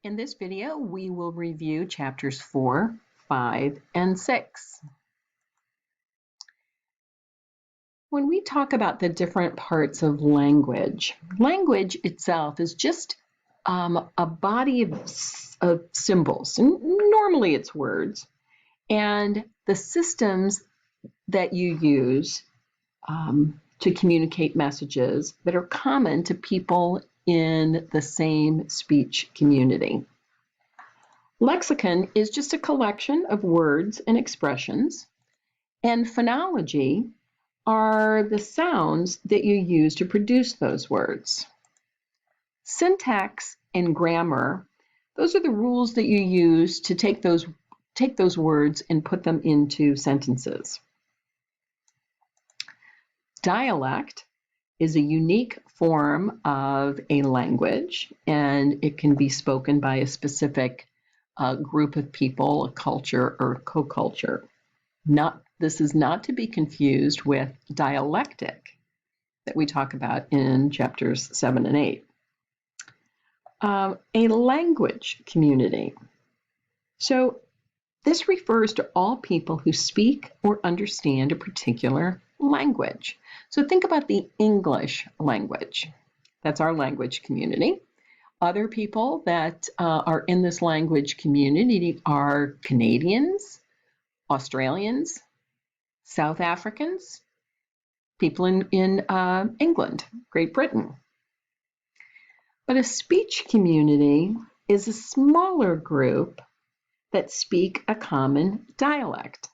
In this video, we will review chapters 4, 5, and 6. When we talk about the different parts of language, language itself is just a body of symbols. Normally it's words. And the systems that you use to communicate messages that are common to people in the same speech community. Lexicon is just a collection of words and expressions, and phonology are the sounds that you use to produce those words. Syntax and grammar, those are the rules that you use to take those words and put them into sentences. Dialect is a unique form of a language, and it can be spoken by a specific group of people, a culture, or co-culture. This is not to be confused with dialectic that we talk about in chapters 7 and 8. A language community. So this refers to all people who speak or understand a particular language. So think about the English language. That's our language community. Other people that are in this language community are Canadians, Australians, South Africans, people in England, Great Britain. But a speech community is a smaller group that speak a common dialect.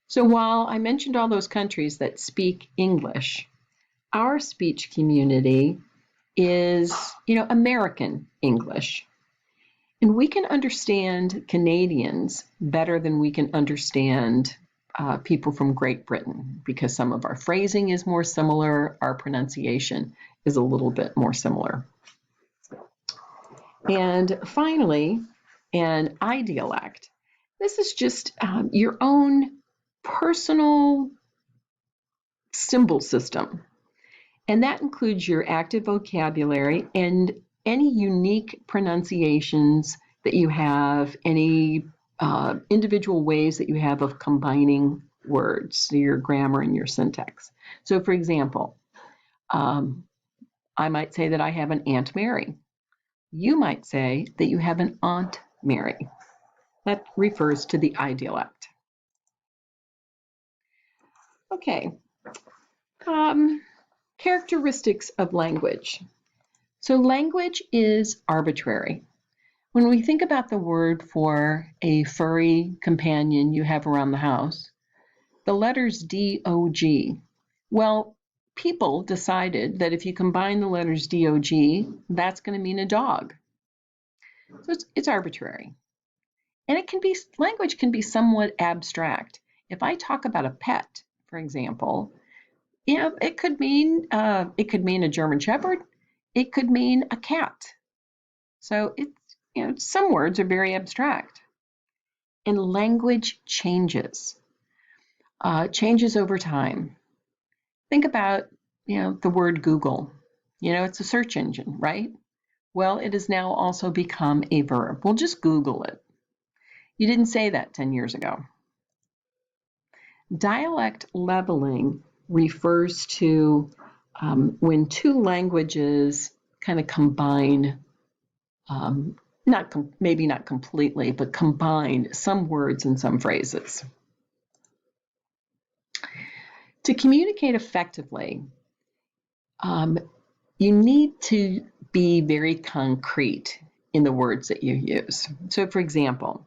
So while I mentioned all those countries that speak English, our speech community is, American English. And we can understand Canadians better than we can understand people from Great Britain because some of our phrasing is more similar, our pronunciation is a little bit more similar. And finally, an idialect. This is just your own personal symbol system. And that includes your active vocabulary and any unique pronunciations that you have, any individual ways that you have of combining words, so your grammar and your syntax. So for example, I might say that I have an Aunt Mary. You might say that you have an Aunt Mary. That refers to the idialect. Okay. Characteristics of language. So language is arbitrary. When we think about the word for a furry companion you have around the house, the letters D-O-G, well, people decided that if you combine the letters D-O-G, that's going to mean a dog. So it's arbitrary. And language can be somewhat abstract. If I talk about a pet, for example, it could mean a German Shepherd. It could mean a cat. So some words are very abstract. And language changes over time. Think about, the word Google. It's a search engine, right? Well, it has now also become a verb. We'll just Google it. You didn't say that 10 years ago. Dialect leveling refers to when two languages kind of combine, maybe not completely, but combine some words and some phrases. To communicate effectively, you need to be very concrete in the words that you use. So for example,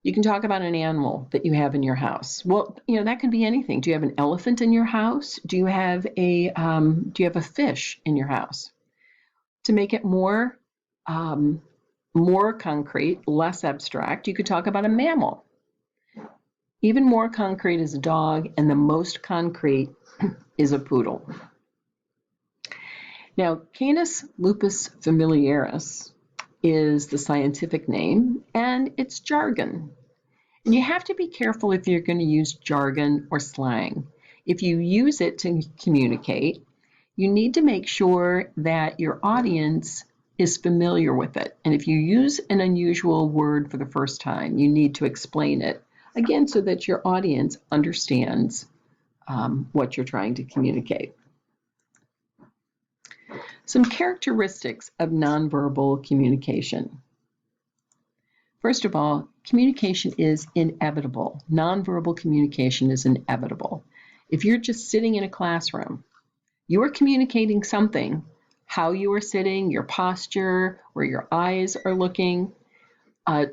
you can talk about an animal that you have in your house. Well, that could be anything. Do you have an elephant in your house? Do you have a fish in your house? To make it more concrete, less abstract, you could talk about a mammal. Even more concrete is a dog, and the most concrete is a poodle. Now, Canis Lupus Familiaris is the scientific name, and it's jargon. And you have to be careful if you're going to use jargon or slang. If you use it to communicate, you need to make sure that your audience is familiar with it. And if you use an unusual word for the first time, you need to explain it, again, so that your audience understands what you're trying to communicate. Some characteristics of nonverbal communication. First of all, communication is inevitable. Nonverbal communication is inevitable. If you're just sitting in a classroom, you are communicating something, how you are sitting, your posture, where your eyes are looking,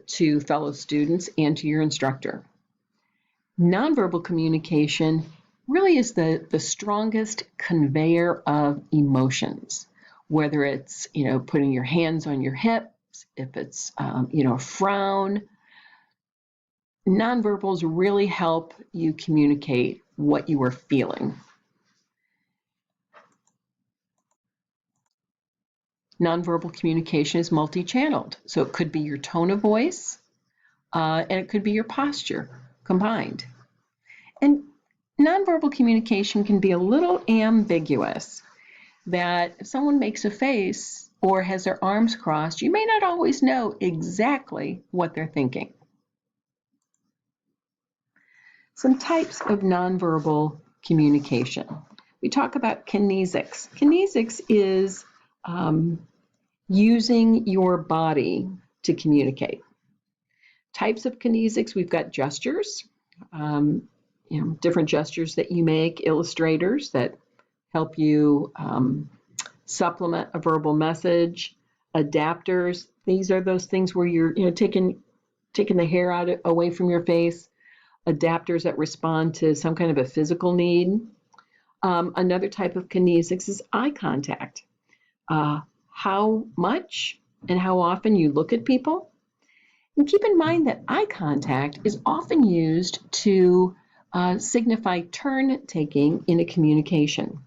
to fellow students and to your instructor. Nonverbal communication really is the strongest conveyor of emotions, whether it's, putting your hands on your hips, if it's, a frown. Nonverbals really help you communicate what you are feeling. Nonverbal communication is multi-channeled, so it could be your tone of voice, and it could be your posture combined. And nonverbal communication can be a little ambiguous, that if someone makes a face or has their arms crossed, you may not always know exactly what they're thinking. Some types of nonverbal communication. We talk about kinesics. Kinesics is using your body to communicate. Types of kinesics, we've got gestures, different gestures that you make, illustrators that help you supplement a verbal message, adapters. These are those things where you're taking the hair away from your face, adapters that respond to some kind of a physical need. Another type of kinesics is eye contact. How much and how often you look at people. And keep in mind that eye contact is often used to signify turn-taking in a communication.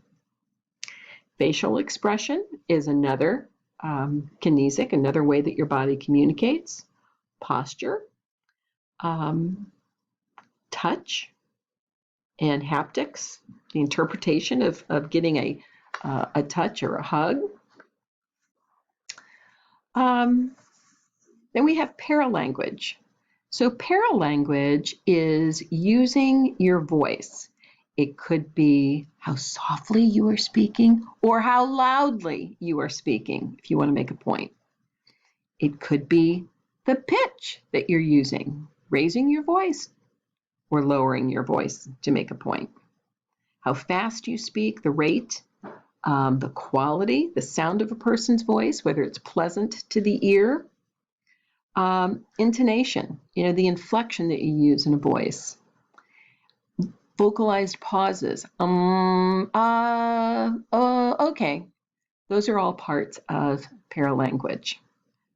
Facial expression is another kinesic, another way that your body communicates. Posture, touch, and haptics, the interpretation of getting a touch or a hug. Then we have paralanguage. So paralanguage is using your voice. It could be how softly you are speaking or how loudly you are speaking, if you want to make a point. It could be the pitch that you're using, raising your voice or lowering your voice to make a point. How fast you speak, the rate, the quality, the sound of a person's voice, whether it's pleasant to the ear. Intonation, the inflection that you use in a voice. Vocalized pauses, okay. Those are all parts of paralanguage.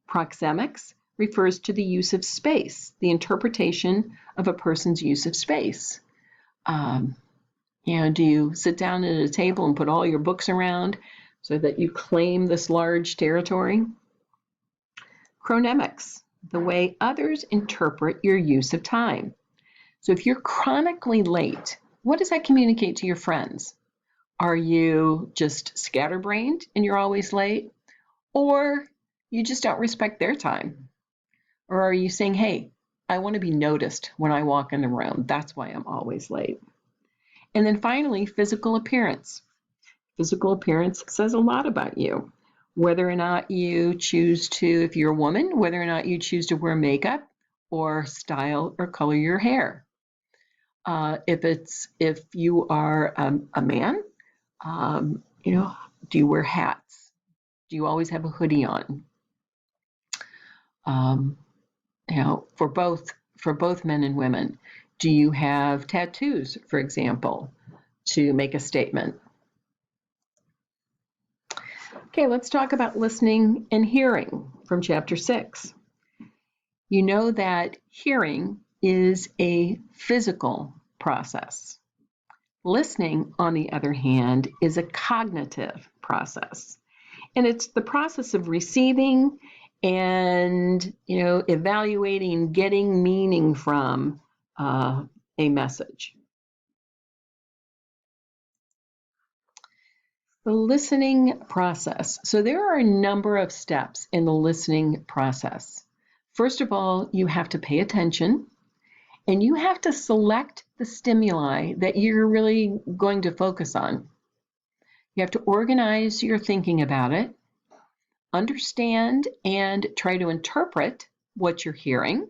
Proxemics refers to the use of space, the interpretation of a person's use of space. Do you sit down at a table and put all your books around so that you claim this large territory? Chronemics, the way others interpret your use of time. So if you're chronically late, what does that communicate to your friends? Are you just scatterbrained and you're always late? Or you just don't respect their time? Or are you saying, hey, I want to be noticed when I walk in the room. That's why I'm always late. And then finally, physical appearance. Physical appearance says a lot about you. Whether or not you choose to, if you're a woman, whether or not you choose to wear makeup or style or color your hair. If you are a man, do you wear hats? Do you always have a hoodie on? For both men and women, do you have tattoos, for example, to make a statement? Okay, let's talk about listening and hearing from chapter 6. You know that hearing is a physical process. Listening, on the other hand, is a cognitive process. And it's the process of receiving and, evaluating, getting meaning from a message. The listening process. So there are a number of steps in the listening process. First of all, you have to pay attention and you have to select the stimuli that you're really going to focus on. You have to organize your thinking about it, understand and try to interpret what you're hearing.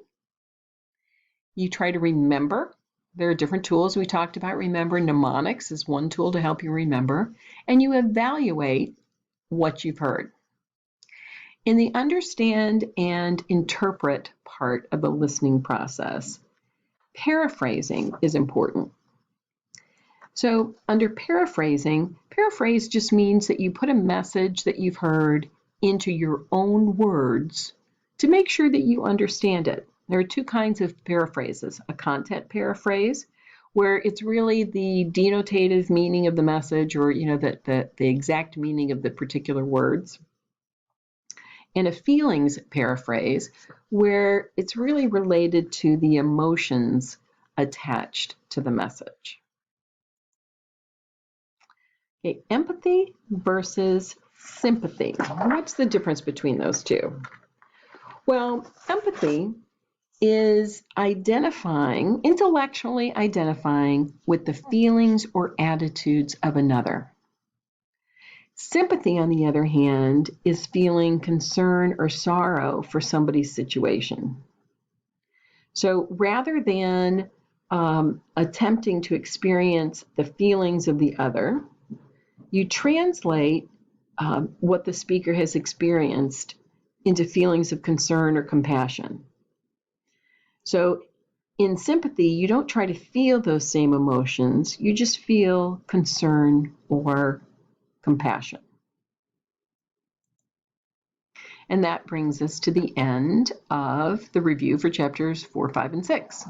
You try to remember. There are different tools we talked about. Remember, mnemonics is one tool to help you remember. And you evaluate what you've heard. In the understand and interpret part of the listening process, paraphrasing is important. So under paraphrasing, paraphrase just means that you put a message that you've heard into your own words to make sure that you understand it. There are two kinds of paraphrases: a content paraphrase, where it's really the denotative meaning of the message, or the exact meaning of the particular words, and a feelings paraphrase, where it's really related to the emotions attached to the message. Okay, empathy versus sympathy. What's the difference between those two? Well, empathy is intellectually identifying with the feelings or attitudes of another. Sympathy, on the other hand, is feeling concern or sorrow for somebody's situation. So rather than attempting to experience the feelings of the other, you translate what the speaker has experienced into feelings of concern or compassion. So in sympathy, you don't try to feel those same emotions, you just feel concern or compassion. And that brings us to the end of the review for chapters 4, 5, and 6.